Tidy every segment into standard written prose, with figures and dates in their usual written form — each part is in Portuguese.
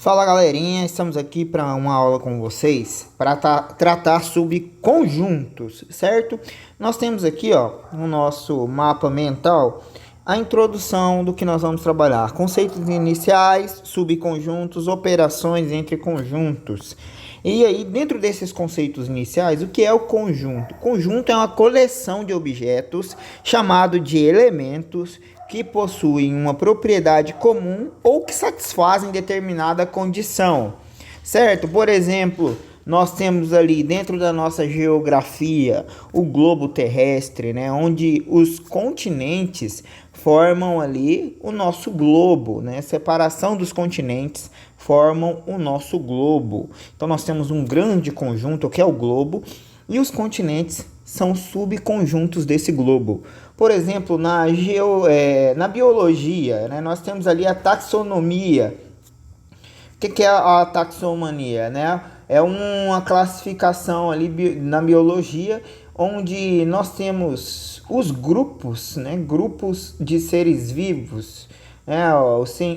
Fala galerinha, estamos aqui para uma aula com vocês para tratar sobre conjuntos, certo? Nós temos aqui no nosso mapa mental a introdução do que nós vamos trabalhar: conceitos iniciais, subconjuntos, operações entre conjuntos. E aí, dentro desses conceitos iniciais, o que é o conjunto? Conjunto é uma coleção de objetos chamado de elementos que possuem uma propriedade comum ou que satisfazem determinada condição, certo? Por exemplo, nós temos ali dentro da nossa geografia o globo terrestre, né, onde os continentes formam ali o nosso globo, né? Separação dos continentes formam o nosso globo. Então nós temos um grande conjunto que é o globo e os continentes são subconjuntos desse globo. Por exemplo, na biologia, né, nós temos ali a taxonomia. O que é a taxonomia, né? É uma classificação ali na biologia onde nós temos os grupos, né? Grupos de seres vivos, né?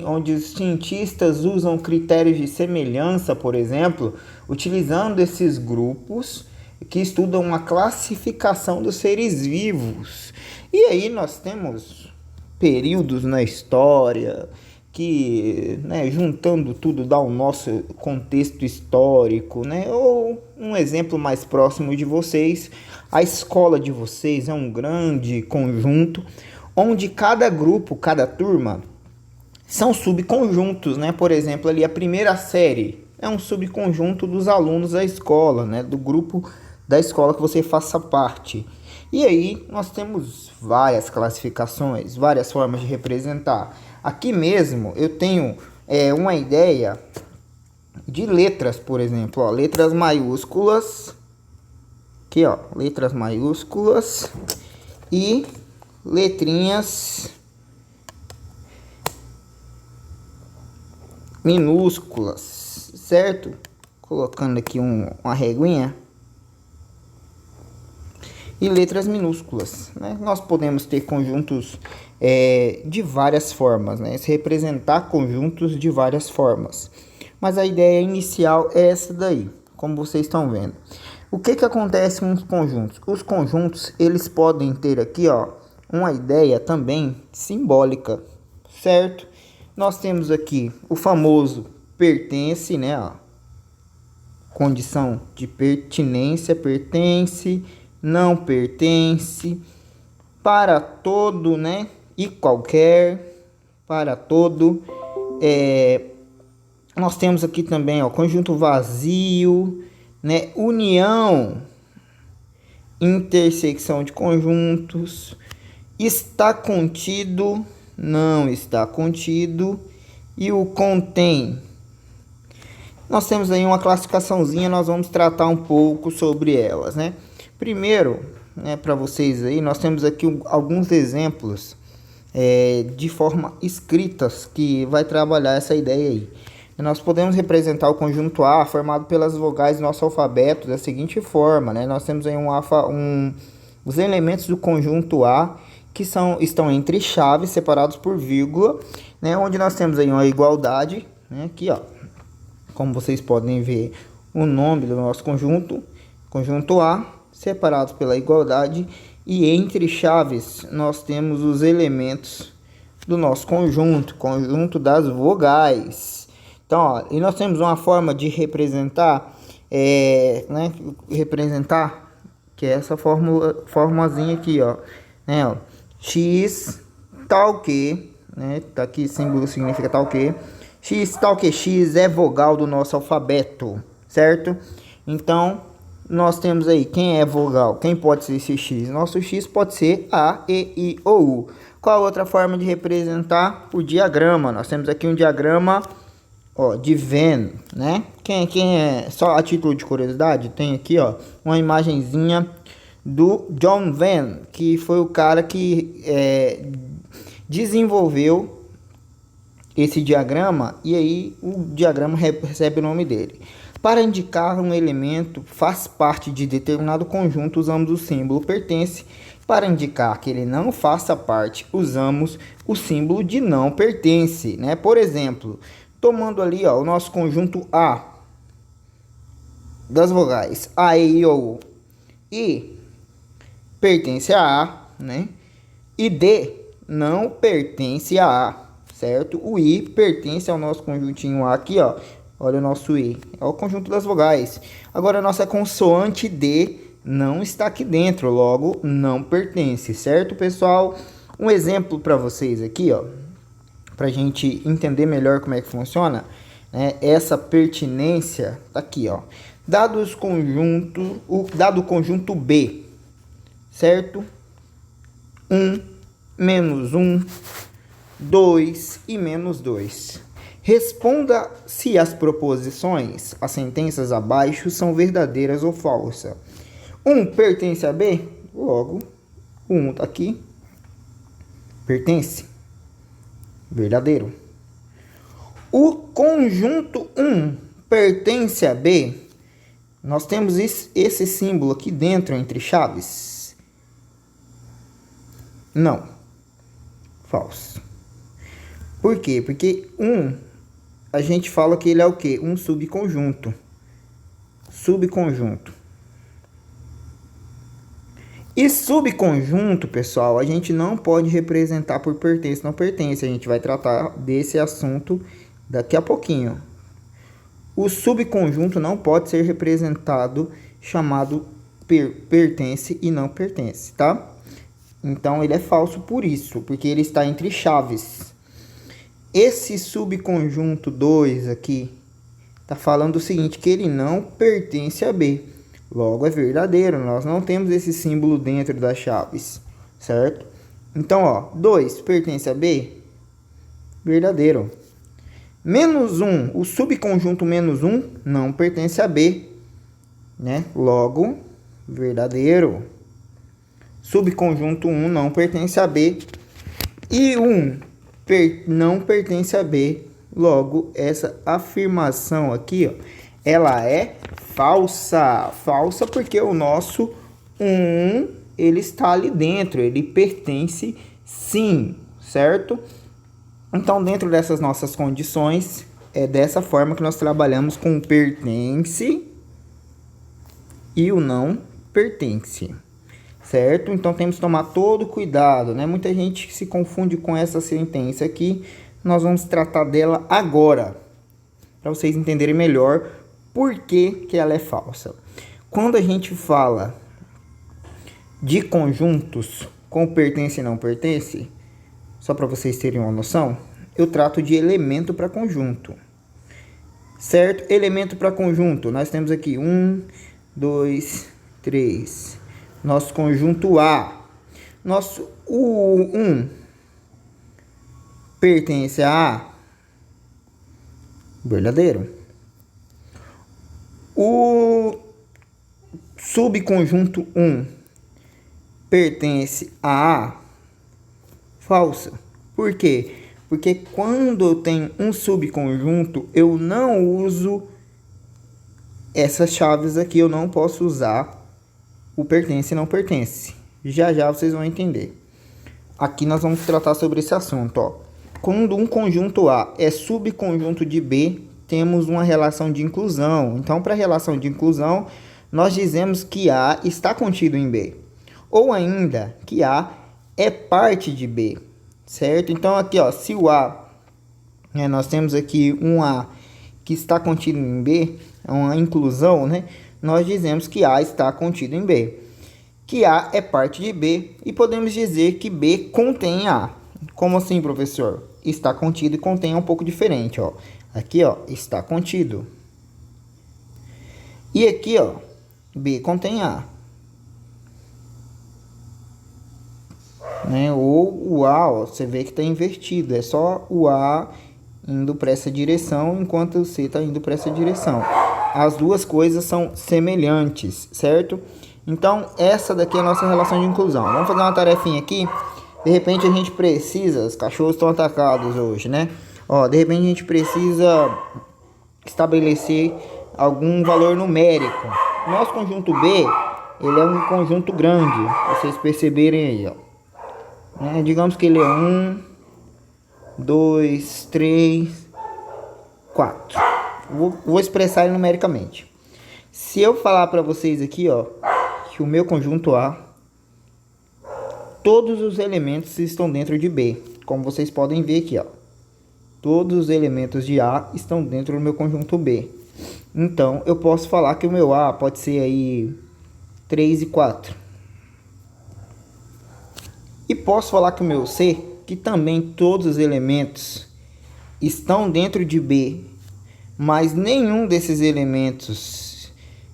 Onde os cientistas usam critérios de semelhança, por exemplo, utilizando esses grupos que estudam uma classificação dos seres vivos. E aí nós temos períodos na história que, né, juntando tudo dá o nosso contexto histórico, né? Ou um exemplo mais próximo de vocês, a escola de vocês é um grande conjunto onde cada grupo, cada turma são subconjuntos, né? Por exemplo, ali a primeira série é um subconjunto dos alunos da escola, né? Do grupo da escola que você faça parte. E aí nós temos várias classificações, várias formas de representar. Aqui mesmo eu tenho uma ideia de letras, por exemplo, letras maiúsculas, aqui letras maiúsculas e letrinhas minúsculas, certo? Colocando aqui uma reguinha. E letras minúsculas, né? Nós podemos ter conjuntos de várias formas, né? Se representar conjuntos de várias formas. Mas a ideia inicial é essa daí, como vocês estão vendo. O que acontece com os conjuntos? Os conjuntos, eles podem ter aqui, uma ideia também simbólica, certo? Nós temos aqui o famoso pertence, né? Condição de pertinência, pertence, não pertence, para todo, né? E qualquer, para todo. Nós temos aqui também, conjunto vazio, né? União, intersecção de conjuntos, está contido, não está contido, e o contém. Nós temos aí uma classificaçãozinha, nós vamos tratar um pouco sobre elas, né? Primeiro, né, para vocês aí, nós temos aqui alguns exemplos de forma escritas que vai trabalhar essa ideia aí. Nós podemos representar o conjunto A formado pelas vogais do nosso alfabeto da seguinte forma, né? Nós temos aí os elementos do conjunto A que estão entre chaves separados por vírgula, né? Onde nós temos aí uma igualdade, né? Aqui, como vocês podem ver, o nome do nosso conjunto A, separados pela igualdade, e entre chaves nós temos os elementos do nosso conjunto das vogais. Então, e nós temos uma forma de representar, né, que é essa formazinha aqui, né, x tal que, né, tá aqui, símbolo significa tal que, x tal que x é vogal do nosso alfabeto, certo? Então nós temos aí quem é vogal, quem pode ser esse x. Nosso x pode ser A, E, I ou U. Qual a outra forma de representar? O diagrama. Nós temos aqui um diagrama de Venn, né? Quem é, só a título de curiosidade, tem aqui uma imagenzinha do John Venn, que foi o cara que desenvolveu esse diagrama, e aí o diagrama recebe o nome dele. Para indicar um elemento faz parte de determinado conjunto, usamos o símbolo pertence. Para indicar que ele não faça parte, usamos o símbolo de não pertence, né? Por exemplo, Tomando ali, ó, o nosso conjunto A das vogais A, E, I, O, I pertence a A, né? E D não pertence a A, certo? O I pertence ao nosso conjuntinho A aqui, ó. Olha o nosso I, é o conjunto das vogais. Agora a nossa consoante D não está aqui dentro, logo não pertence, certo, pessoal? Um exemplo para vocês aqui, ó, para a gente entender melhor como é que funciona, né? Essa pertinência tá aqui, ó. Dado o conjunto B, certo? 1, menos 1, 2 e menos 2. Responda se as proposições, as sentenças abaixo, são verdadeiras ou falsas. 1 pertence a B? Logo, o 1 está aqui. Pertence. Verdadeiro. O conjunto 1 pertence a B? Nós temos esse símbolo aqui dentro, entre chaves. Não. Falso. Por quê? Porque 1, a gente fala que ele é o quê? Um subconjunto. Subconjunto. E subconjunto, pessoal, a gente não pode representar por pertence ou não pertence. A gente vai tratar desse assunto daqui a pouquinho. O subconjunto não pode ser representado chamado pertence e não pertence, tá? Então, ele é falso por isso, porque ele está entre chaves. Esse subconjunto 2 aqui está falando o seguinte, que ele não pertence a B. Logo, é verdadeiro. Nós não temos esse símbolo dentro das chaves, certo? Então, ó, 2 pertence a B? Verdadeiro. Menos 1, o subconjunto menos 1 não pertence a B, né? Logo, verdadeiro. Subconjunto 1 não pertence a B. E 1 não pertence a B. Logo, essa afirmação aqui, ó, ela é falsa. Falsa porque o nosso 1, ele está ali dentro. Ele pertence sim, certo? Então, dentro dessas nossas condições, é dessa forma que nós trabalhamos com o pertence e o não pertence, certo? Então, temos que tomar todo cuidado, né? Muita gente se confunde com essa sentença aqui. Nós vamos tratar dela agora, para vocês entenderem melhor por que ela é falsa. Quando a gente fala de conjuntos com pertence e não pertence, só para vocês terem uma noção, eu trato de elemento para conjunto, certo? Elemento para conjunto, nós temos aqui 1, 2, 3. Nosso conjunto A. Nosso U1 pertence a A? Verdadeiro. O subconjunto 1 pertence a A? Falsa. Por quê? Porque quando eu tenho um subconjunto, eu não uso essas chaves aqui. Eu não posso usar o pertence e não pertence. Já já vocês vão entender. Aqui nós vamos tratar sobre esse assunto, ó. Quando um conjunto A é subconjunto de B, temos uma relação de inclusão. Então, para a relação de inclusão, nós dizemos que A está contido em B. Ou ainda, que A é parte de B, certo? Então, aqui, ó, se o A, né, nós temos aqui um A que está contido em B, é uma inclusão, né? Nós dizemos que A está contido em B. Que A é parte de B e podemos dizer que B contém A. Como assim, professor? Está contido e contém é um pouco diferente, ó. Aqui, ó, está contido. E aqui, ó, B contém A. Né? Ou o A, ó, você vê que está invertido. É só o A indo para essa direção, enquanto o C está indo para essa direção. As duas coisas são semelhantes, certo? Então, essa daqui é a nossa relação de inclusão. Vamos fazer uma tarefinha aqui. De repente, a gente precisa... Os cachorros estão atacados hoje, né? Ó, de repente, a gente precisa estabelecer algum valor numérico. Nosso conjunto B, ele é um conjunto grande. Vocês perceberem aí, ó. Digamos que ele é 1, 2, 3, 4. Vou expressar ele numericamente. Se eu falar para vocês aqui, ó, que o meu conjunto A, todos os elementos estão dentro de B. Como vocês podem ver aqui, ó. Todos os elementos de A estão dentro do meu conjunto B. Então, eu posso falar que o meu A pode ser aí 3 e 4. E posso falar que o meu C, que também todos os elementos estão dentro de B, mas nenhum desses elementos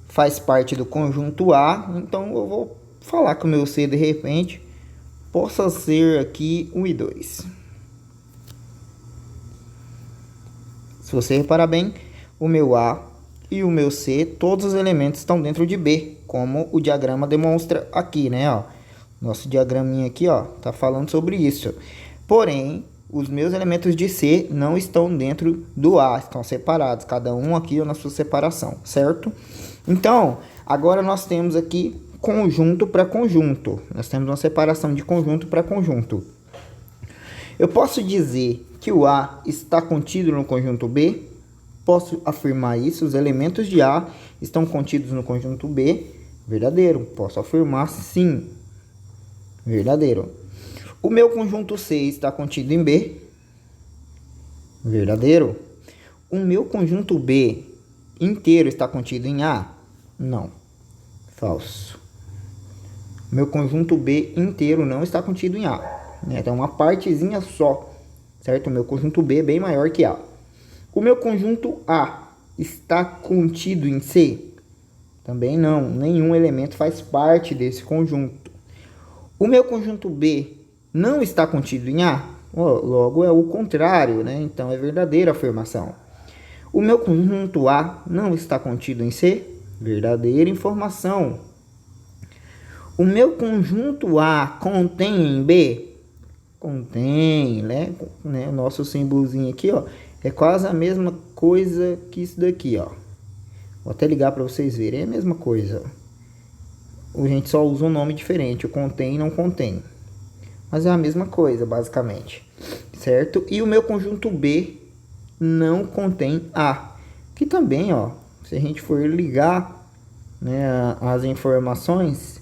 faz parte do conjunto A. Então, eu vou falar que o meu C, de repente, possa ser aqui 1 e 2. Se você reparar bem, o meu A e o meu C, todos os elementos estão dentro de B, como o diagrama demonstra aqui, né? Ó, nosso diagraminha aqui, ó, tá falando sobre isso. Porém, os meus elementos de C não estão dentro do A, estão separados, cada um aqui na sua separação, certo? Então, agora nós temos aqui conjunto para conjunto. Nós temos uma separação de conjunto para conjunto. Eu posso dizer que o A está contido no conjunto B? Posso afirmar isso. Os elementos de A estão contidos no conjunto B? Verdadeiro. Posso afirmar sim. Verdadeiro. O meu conjunto C está contido em B? Verdadeiro. O meu conjunto B inteiro está contido em A? Não. Falso. Meu conjunto B inteiro não está contido em A. Então, uma partezinha só, certo? O meu conjunto B é bem maior que A. O meu conjunto A está contido em C? Também não. Nenhum elemento faz parte desse conjunto. O meu conjunto B não está contido em A? Logo, é o contrário, né? Então, é verdadeira a afirmação. O meu conjunto A não está contido em C? Verdadeira informação. O meu conjunto A contém em B? Contém, né? O nosso símbolozinho aqui, ó, é quase a mesma coisa que isso daqui, ó. Vou até ligar para vocês verem, é a mesma coisa. A gente só usa um nome diferente, o contém e não contém. Mas é a mesma coisa, basicamente, certo? E o meu conjunto B não contém A, que também, ó, se a gente for ligar, né, as informações,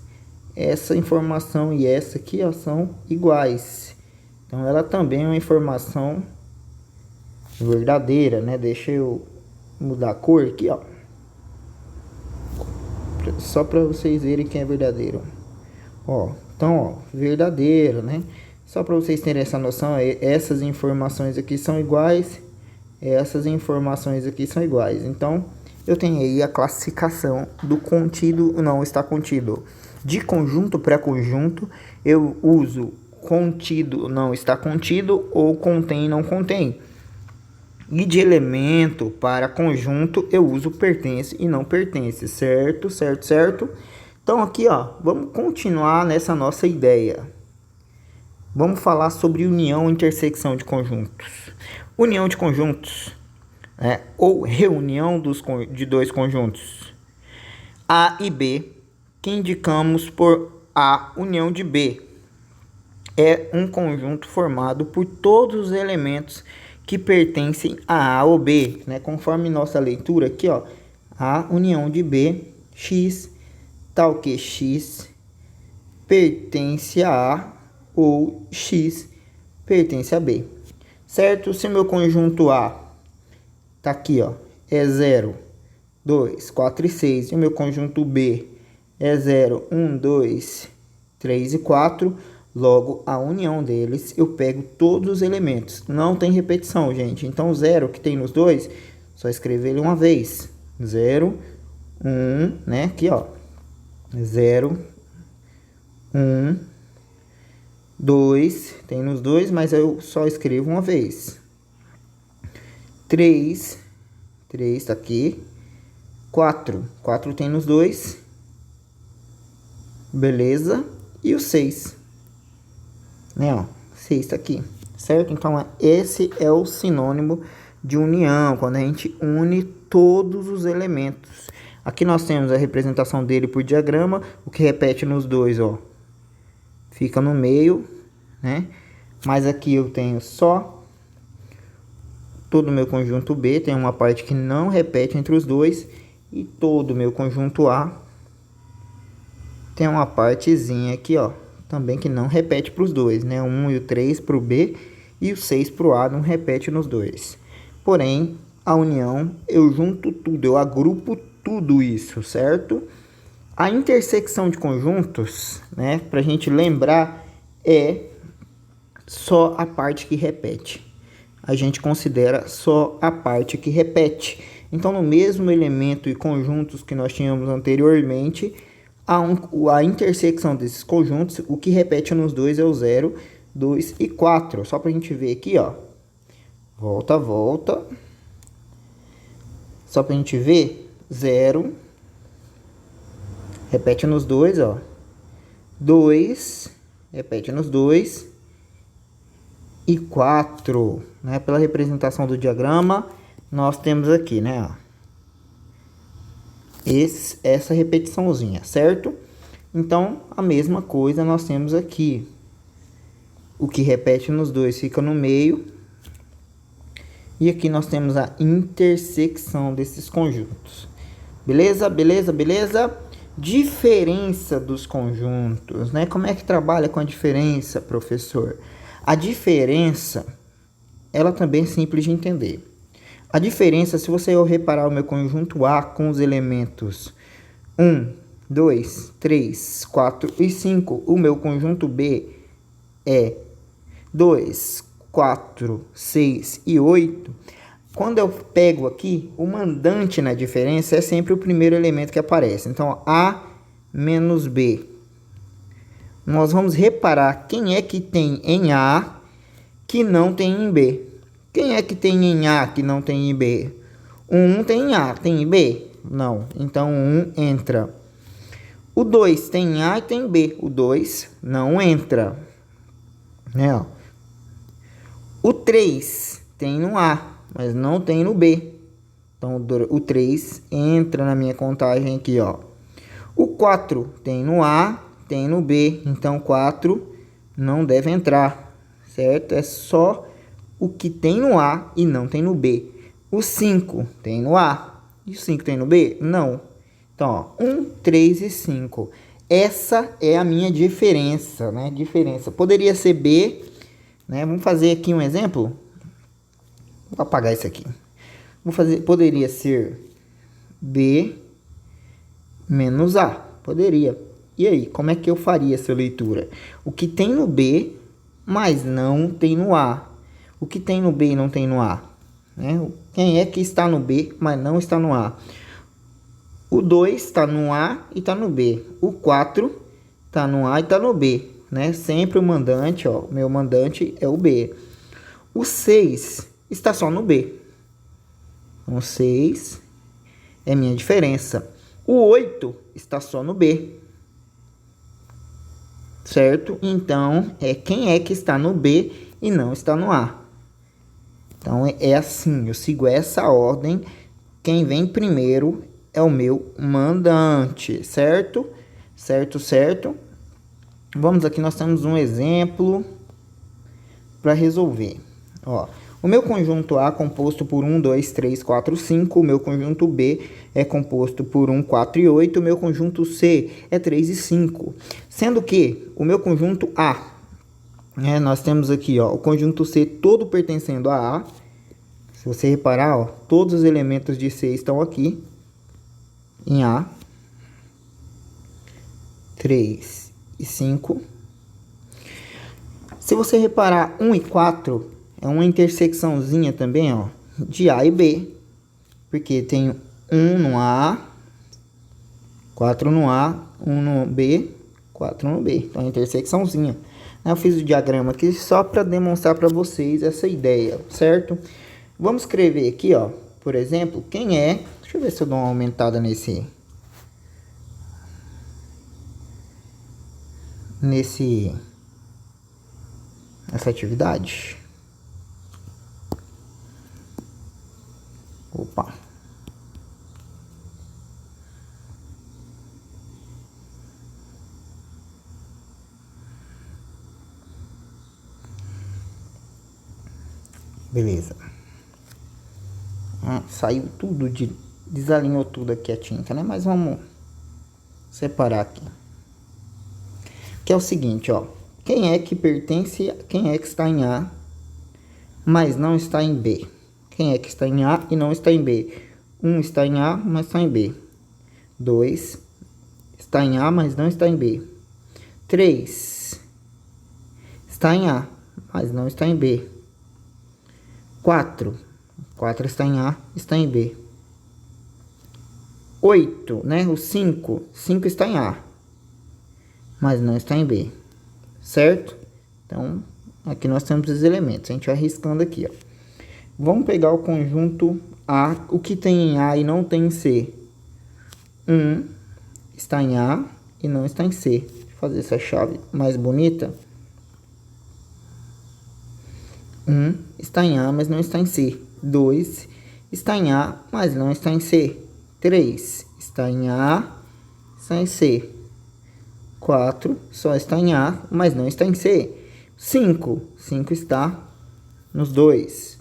essa informação e essa aqui, ó, são iguais. Então, ela também é uma informação verdadeira, né? Deixa eu mudar a cor aqui, ó. Só para vocês verem que é verdadeiro. Ó, então, ó, verdadeiro, né? Só para vocês terem essa noção, essas informações aqui são iguais, essas informações aqui são iguais. Então, eu tenho aí a classificação do contido não está contido. De conjunto para conjunto, eu uso contido não está contido ou contém não contém. E de elemento para conjunto, eu uso pertence e não pertence, certo? Certo, certo? Então aqui, ó, vamos continuar nessa nossa ideia. Vamos falar sobre união e intersecção de conjuntos. União de conjuntos, ou reunião de dois conjuntos A e B, que indicamos por A união de B. É um conjunto formado por todos os elementos que pertencem a A ou B, né? Conforme nossa leitura aqui, ó, A união de B, X, tal que X pertence a A ou X pertence a B, certo? Se meu conjunto A tá aqui, ó, é 0, 2, 4 e 6, e o meu conjunto B é 0, 1, 2, 3 e 4, logo a união deles eu pego todos os elementos, não tem repetição, gente. Então o 0 que tem nos dois, só escrever ele uma vez, 0, 1, né, aqui, ó, 0, 1, 2, tem nos dois, mas eu só escrevo uma vez. 3 tá aqui. 4 tem nos dois. Beleza? E o 6. Né, ó, 6 tá aqui. Certo? Então, esse é o sinônimo de união, quando a gente une todos os elementos. Aqui nós temos a representação dele por diagrama, o que repete nos dois, ó, fica no meio, né? Mas aqui eu tenho só todo o meu conjunto B tem uma parte que não repete entre os dois. E todo o meu conjunto A tem uma partezinha aqui, ó, também que não repete para os dois, né? O 1 e o 3 para o B e o 6 para o A não repete nos dois. Porém, a união, eu junto tudo, eu agrupo tudo isso, certo? A intersecção de conjuntos, né, para a gente lembrar, é só a parte que repete. A gente considera só a parte que repete. Então, no mesmo elemento e conjuntos que nós tínhamos anteriormente, a intersecção desses conjuntos, o que repete nos dois é o 0, 2 e 4. Só para a gente ver aqui, ó. Volta, volta. Só para a gente ver, 0, repete nos dois, ó. 2, repete nos dois. E 4, né? Pela representação do diagrama, nós temos aqui, né? Ó, essa repetiçãozinha, certo? Então, a mesma coisa nós temos aqui. O que repete nos dois fica no meio. E aqui nós temos a intersecção desses conjuntos. Beleza? Beleza? Beleza? Diferença dos conjuntos, né? Como é que trabalha com a diferença, professor? A diferença, ela também é simples de entender. A diferença, se você reparar o meu conjunto A com os elementos 1, 2, 3, 4 e 5, o meu conjunto B é 2, 4, 6 e 8. Quando eu pego aqui, o mandante na diferença é sempre o primeiro elemento que aparece. Então, A menos B. Nós vamos reparar quem é que tem em A que não tem em B. Quem é que tem em A que não tem em B? O 1 tem em A, tem em B? Não. Então, o 1 entra. O 2 tem em A e tem em B. O 2 não entra. Né, ó. O 3 tem no A, mas não tem no B. Então, o 3 entra na minha contagem aqui, ó. O 4 tem no A, tem no B. Então, 4 não deve entrar, certo? É só o que tem no A e não tem no B. O 5 tem no A e o 5 tem no B? Não. Então, ó, 1, 3 e 5. Essa é a minha diferença, né? Diferença. Poderia ser B, né? Vamos fazer aqui um exemplo. Vou apagar isso aqui. Poderia ser B menos A. Poderia. E aí, como é que eu faria essa leitura? O que tem no B, mas não tem no A. O que tem no B e não tem no A? Né? Quem é que está no B, mas não está no A? O 2 está no A e está no B. O 4 está no A e está no B. Né? Sempre o mandante, ó, meu mandante é o B. O 6 está só no B. O 6 é minha diferença. O 8 está só no B. Certo? Então, quem é que está no B e não está no A. Então, é assim, eu sigo essa ordem. Quem vem primeiro é o meu mandante, certo? Certo, certo. Vamos aqui, nós temos um exemplo para resolver. Ó, o meu conjunto A é composto por 1, 2, 3, 4, 5. O meu conjunto B é composto por 1, 4 e 8. O meu conjunto C é 3 e 5. Sendo que o meu conjunto A, nós temos aqui, ó, o conjunto C todo pertencendo a A. Se você reparar, ó, todos os elementos de C estão aqui em A. 3 e 5. Se você reparar, 1 e 4 é uma intersecçãozinha também, ó, de A e B. Porque tem 1 no A, 4 no A, 1 no B, 4 no B. Então, é uma intersecçãozinha. Eu fiz o diagrama aqui só para demonstrar para vocês essa ideia, certo? Vamos escrever aqui, ó, por exemplo, quem é... Deixa eu ver se eu dou uma aumentada nessa atividade. Opa. Beleza. saiu tudo, desalinhou tudo aqui a tinta, né? Mas vamos separar aqui. Que é o seguinte, ó. Quem é que está em A, mas não está em B? Quem é que está em A e não está em B? 1 está em A, mas está em B. 2 está em A, mas não está em B. 3 está em A, mas não está em B. 4 está em A, está em B. 8, né? O 5 está em A, mas não está em B, certo? Então, aqui nós temos os elementos, a gente vai riscando aqui, ó. Vamos pegar o conjunto A, o que tem em A e não tem em C. 1 está em A e não está em C. Deixa eu fazer essa chave mais bonita. 1 está em A, mas não está em C. 2 está em A, mas não está em C. 3 está em A, está em C. 4 só está em A, mas não está em C. 5 está nos dois,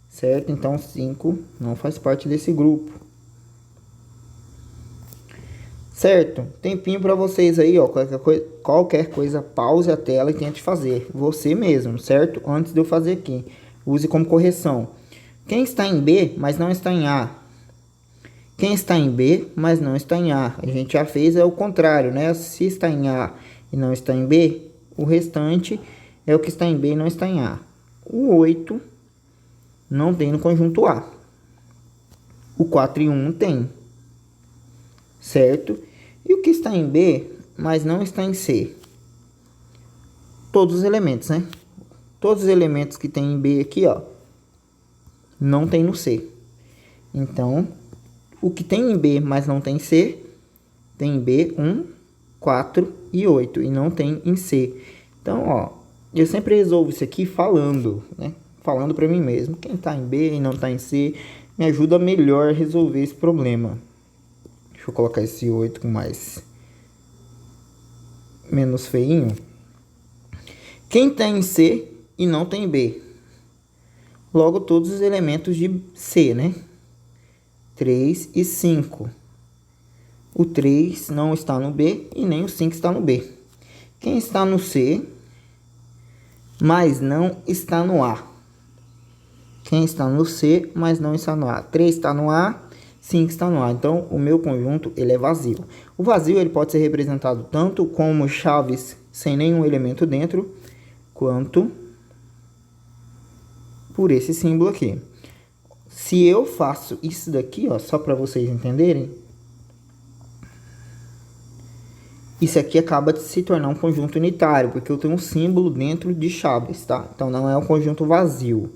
certo? Então 5 não faz parte desse grupo, certo? Tempinho para vocês aí, ó. Qualquer coisa, pause a tela e tente fazer você mesmo, certo? Antes de eu fazer aqui, use como correção. Quem está em B, mas não está em A? Quem está em B, mas não está em A? A gente já fez o contrário, né? Se está em A e não está em B, o restante é o que está em B e não está em A. O 8 não tem no conjunto A. O 4 e 1 tem, certo? E o que está em B, mas não está em C? Todos os elementos, né? Todos os elementos que tem em B aqui, ó, não tem no C. Então, o que tem em B, mas não tem em C, tem em B 1, 4 e 8. E não tem em C. Então, ó, eu sempre resolvo isso aqui falando, né? Falando para mim mesmo. Quem está em B e não está em C, me ajuda a melhor resolver esse problema. Deixa eu colocar esse 8 com menos feinho. Quem está em C e não tem B? Logo, todos os elementos de C, né? 3 e 5. O 3 não está no B e nem o 5 está no B. Quem está no C, mas não está no A? Quem está no C, mas não está no A? 3 está no A, 5 está no A. Então, o meu conjunto ele é vazio. O vazio ele pode ser representado tanto como chaves sem nenhum elemento dentro, quanto por esse símbolo aqui. Se eu faço isso daqui, ó, só para vocês entenderem, isso aqui acaba de se tornar um conjunto unitário, porque eu tenho um símbolo dentro de chaves, tá? Então não é um conjunto vazio,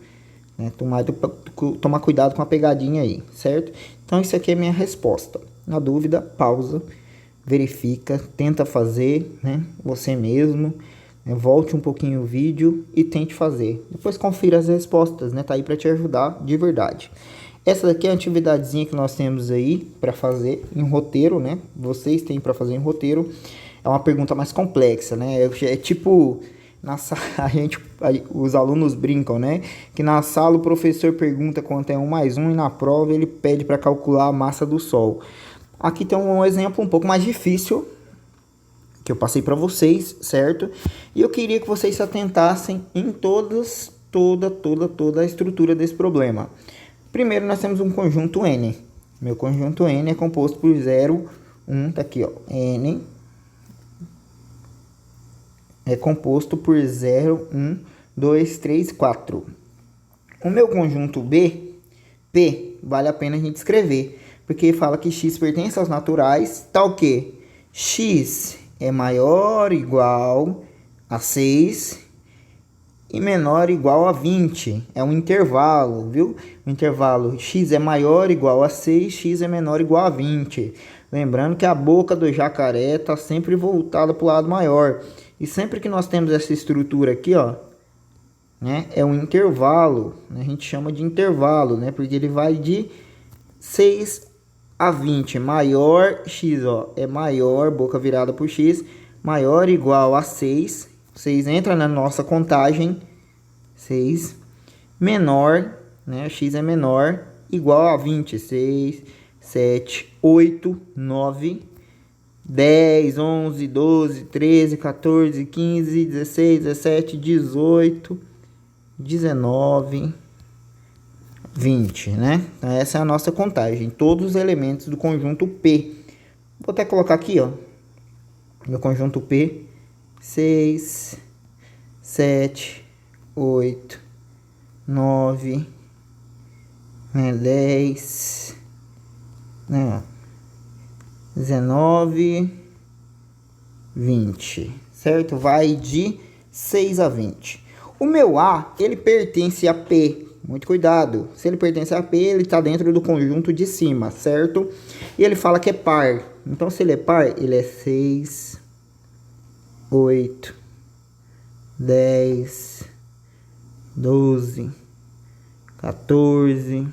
né? Tomar cuidado com a pegadinha aí, certo? Então isso aqui é minha resposta. Na dúvida, pausa, verifica, tenta fazer, né? Você mesmo, né? Volte um pouquinho o vídeo e tente fazer. Depois confira as respostas, né? Tá aí para te ajudar de verdade. Essa daqui é a atividadezinha que nós temos aí para fazer em roteiro, né? Vocês têm para fazer em roteiro. É uma pergunta mais complexa, né? É tipo, os alunos brincam, né? Que na sala o professor pergunta quanto é 1 mais 1 e na prova ele pede para calcular a massa do Sol. Aqui tem um exemplo um pouco mais difícil que eu passei para vocês, certo? E eu queria que vocês se atentassem em toda a estrutura desse problema. Primeiro, nós temos um conjunto N. Meu conjunto N é composto por 0, 1, tá aqui, ó. N é composto por 0, 1, 2, 3, 4. O meu conjunto P, vale a pena a gente escrever, porque fala que x pertence aos naturais, tal que x é maior ou igual a 6 e menor ou igual a 20. É um intervalo, viu? O intervalo x é maior ou igual a 6, x é menor ou igual a 20. Lembrando que a boca do jacaré está sempre voltada para o lado maior. E sempre que nós temos essa estrutura aqui, ó, né, é um intervalo, né, a gente chama de intervalo, né, porque ele vai de 6 a 20. Maior x, ó, é maior, boca virada por x, maior ou igual a 6. 6 entra na nossa contagem, 6, menor, né, x é menor igual a 26, 7, 8, 9, 10, 11, 12, 13, 14, 15, 16, 17, 18, 19, 20, né? Então essa é a nossa contagem, todos os elementos do conjunto P. Vou até colocar aqui, ó, meu conjunto P, 6, 7, 8, 9, 10, né? 19, 20, certo? Vai de 6 a 20. O meu A, ele pertence a P. Muito cuidado. Se ele pertence a P, ele está dentro do conjunto de cima, certo? E ele fala que é par. Então, se ele é par, ele é 6, 8, 10, 12, 14,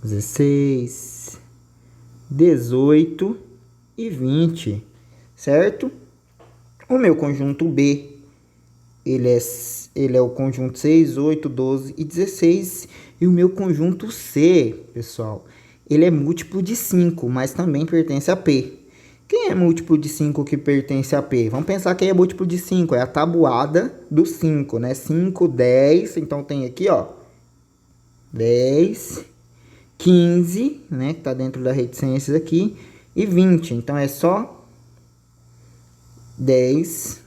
16, 18 e 20, certo? O meu conjunto B, ele é o conjunto 6, 8, 12 e 16. E o meu conjunto C, pessoal, ele é múltiplo de 5, mas também pertence a P. Quem é múltiplo de 5 que pertence a P? Vamos pensar que é múltiplo de 5, é a tabuada do 5, né? 5, 10, então tem aqui, ó, 10, 15, né, que tá dentro da reticências aqui, e 20. Então é só 10,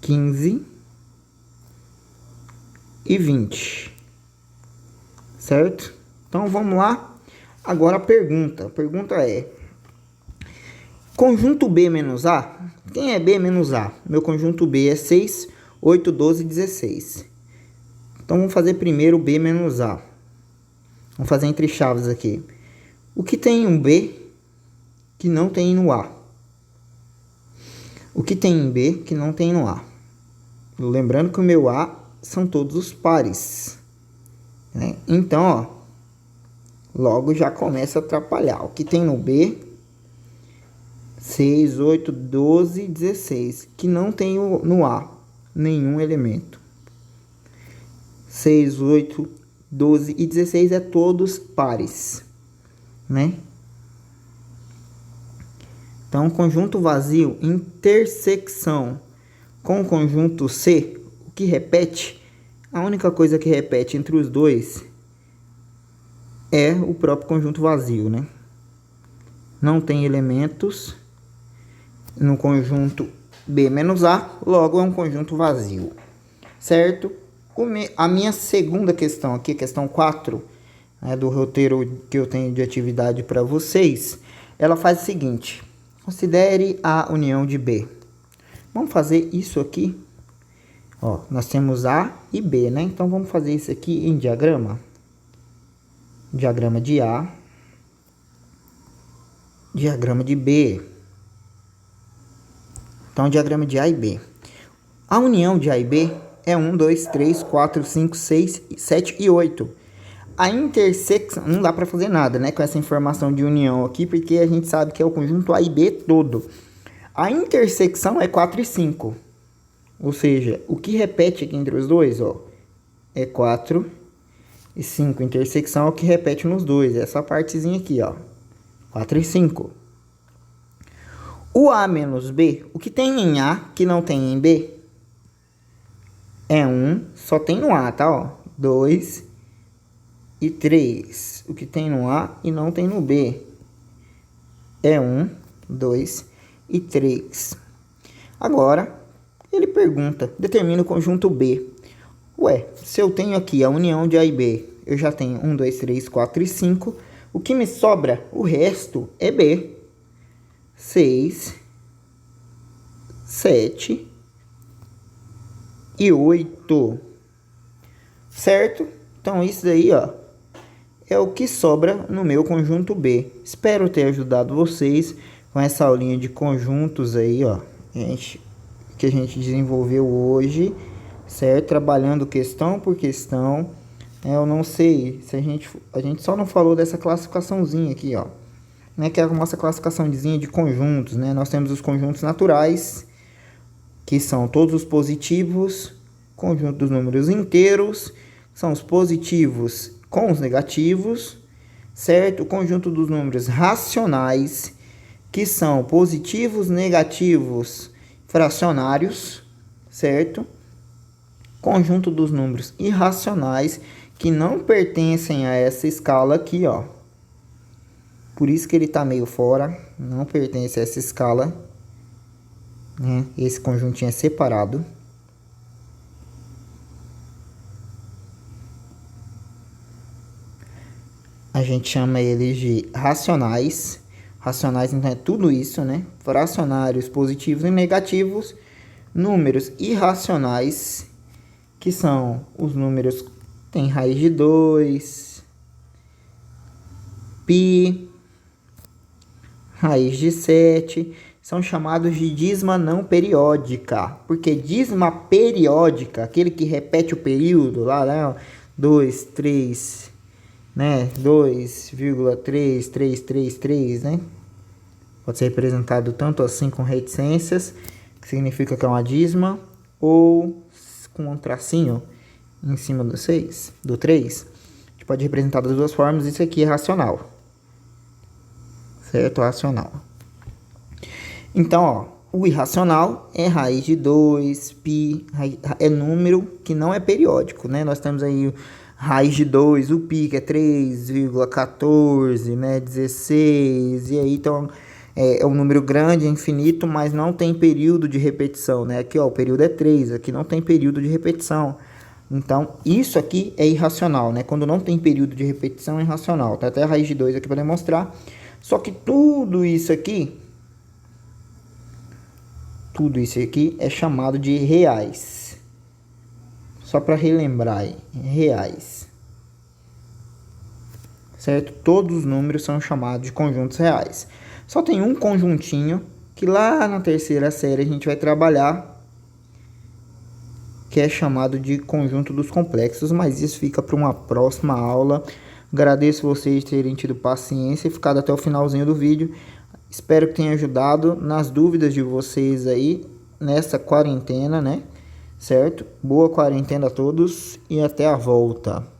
15 e 20, certo? Então vamos lá. Agora a pergunta é: conjunto B menos A. Quem é B menos A? Meu conjunto B é 6, 8, 12 e 16. Então vamos fazer primeiro B menos A. Vamos fazer entre chaves aqui. O que tem um B que não tem no A? O que tem em B que não tem no A? Lembrando que o meu A são todos os pares, né? Então, ó, logo já começa a atrapalhar. O que tem no B? 6, 8, 12 e 16. Que não tem no A nenhum elemento. 6, 8, 12 e 16 é todos pares, né? Então, conjunto vazio, intersecção com o conjunto C, o que repete, a única coisa que repete entre os dois é o próprio conjunto vazio, né? Não tem elementos no conjunto B menos A, logo é um conjunto vazio, certo? A minha segunda questão aqui, questão 4, né, do roteiro que eu tenho de atividade para vocês, ela faz o seguinte: considere a união de B. Vamos fazer isso aqui. Ó, nós temos A e B, né? Então vamos fazer isso aqui em diagrama. Diagrama de A. Diagrama de B. Então, diagrama de A e B. A união de A e B é 1, 2, 3, 4, 5, 6, 7 e 8. A intersecção, não dá para fazer nada, né, com essa informação de união aqui, porque a gente sabe que é o conjunto A e B todo. A intersecção é 4 e 5. Ou seja, o que repete aqui entre os dois, ó, é 4 e 5. Intersecção é o que repete nos dois. Essa partezinha aqui, ó. 4 e 5. O A menos B, o que tem em A que não tem em B, é 1, só tem no A, tá, ó. 2 e 3. O que tem no A e não tem no B é 1, 2 e 3. Agora, ele pergunta, determina o conjunto B. Ué, se eu tenho aqui a união de A e B, eu já tenho 1, 2, 3, 4 e 5. O que me sobra, o resto, é B. 6, 7 e 8. Certo? Então, isso daí, ó, é o que sobra no meu conjunto B. Espero ter ajudado vocês com essa aulinha de conjuntos aí, ó, que a gente desenvolveu hoje, certo? Trabalhando questão por questão. Eu não sei se a gente só não falou dessa classificaçõezinha aqui, ó, né, que é a nossa classificaçãozinha de conjuntos, né? Nós temos os conjuntos naturais, que são todos os positivos, conjunto dos números inteiros, são os positivos com os negativos, certo? O conjunto dos números racionais, que são positivos, negativos, fracionários, certo? Conjunto dos números irracionais, que não pertencem a essa escala aqui, ó. Por isso que ele está meio fora, não pertence a essa escala, né? Esse conjuntinho é separado. A gente chama eles de racionais. Racionais, então, é tudo isso, né? Fracionários positivos e negativos. Números irracionais, que são os números que têm raiz de 2, π, raiz de 7, são chamados de dízima não periódica. Porque dízima periódica, aquele que repete o período, lá, né? 2, 3... né, 2,3333, né? Pode ser representado tanto assim com reticências, que significa que é uma dízima, ou com um tracinho em cima do 6, do 3. A gente pode representar das duas formas, isso aqui é racional. Certo? Racional. Então, ó, o irracional é raiz de 2, π, é número que não é periódico, né? Nós temos aí raiz de 2, o π que é 3,14, né, 16, e aí então é um número grande, é infinito, mas não tem período de repetição, né? Aqui, ó, o período é 3, aqui não tem período de repetição. Então, isso aqui é irracional, né? Quando não tem período de repetição, é irracional. Tá até a raiz de 2 aqui para demonstrar. Só que tudo isso aqui é chamado de reais. Só para relembrar aí, reais. Certo? Todos os números são chamados de conjuntos reais. Só tem um conjuntinho que lá na terceira série a gente vai trabalhar, que é chamado de conjunto dos complexos, mas isso fica para uma próxima aula. Agradeço vocês terem tido paciência e ficado até o finalzinho do vídeo. Espero que tenha ajudado nas dúvidas de vocês aí nessa quarentena, né? Certo? Boa quarentena a todos e até a volta.